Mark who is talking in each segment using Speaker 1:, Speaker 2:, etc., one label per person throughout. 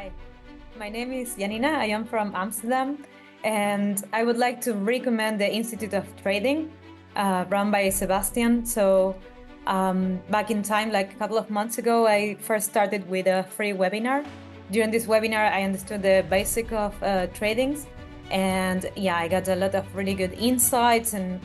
Speaker 1: Hi, my name is Janina. I am from Amsterdam, and I would like to recommend the Institute of Trading run by Sebastian. Back in time, like a couple of months ago, I first started with a free webinar. During this webinar, I understood the basic of tradings, and yeah, I got a lot of really good insights and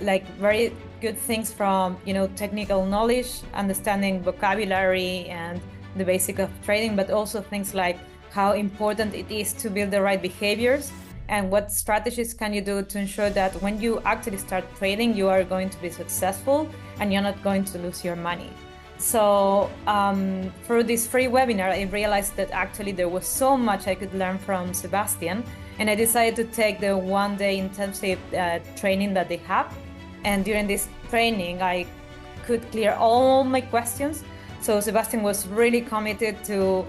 Speaker 1: like very good things from technical knowledge, understanding vocabulary and the basic of trading, but also things like how important it is to build the right behaviors and what strategies can you do to ensure that when you actually start trading, you are going to be successful and you're not going to lose your money. So through this free webinar, I realized that actually there was so much I could learn from Sebastian, and I decided to take the one-day intensive training that they have. And during this training, I could clear all my questions. So Sebastian was really committed to,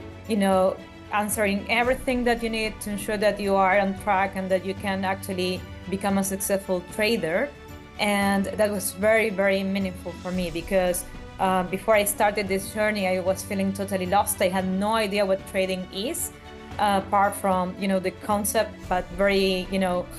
Speaker 1: answering everything that you need to ensure that you are on track and that you can actually become a successful trader. And that was very, very meaningful for me because before I started this journey, I was feeling totally lost. I had no idea what trading is, apart from, the concept, but very,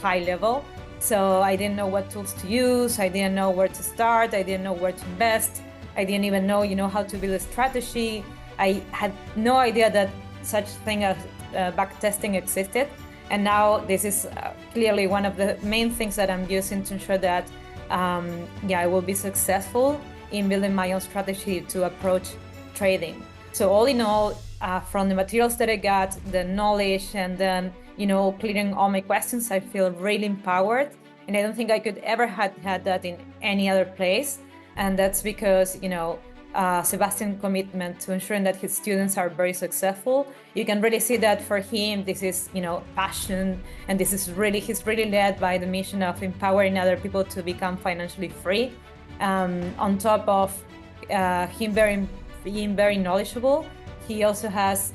Speaker 1: high level. So I didn't know what tools to use. I didn't know where to start. I didn't know where to invest. I didn't even know, how to build a strategy. I had no idea that such thing as backtesting existed. And now this is clearly one of the main things that I'm using to ensure that, I will be successful in building my own strategy to approach trading. So all in all, from the materials that I got, the knowledge, and then, clearing all my questions, I feel really empowered. And I don't think I could ever had that in any other place. And that's because, Sebastian's commitment to ensuring that his students are very successful. You can really see that for him, this is, passion. And this is he's really led by the mission of empowering other people to become financially free. On top of him being very knowledgeable, he also has,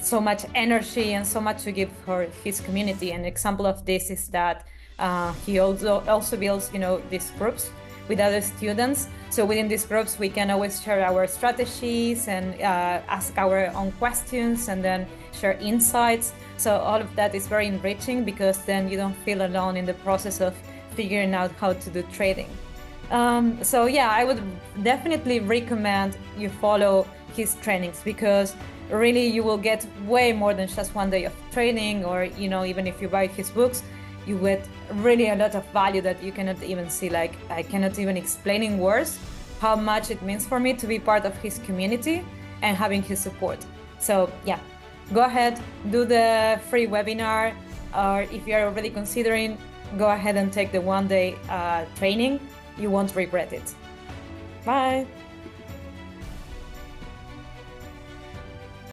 Speaker 1: so much energy and so much to give for his community. An example of this is that he also builds, these groups with other students. So within these groups, we can always share our strategies and ask our own questions and then share insights. So all of that is very enriching because then you don't feel alone in the process of figuring out how to do trading. So yeah, I would definitely recommend you follow his trainings because really you will get way more than just one day of training, or even if you buy his books, you get really a lot of value that you cannot even see. Like, I cannot even explain in words how much it means for me to be part of his community and having his support. So yeah, go ahead, do the free webinar, or if you're already considering, go ahead and take the one-day training. You won't regret it. Bye.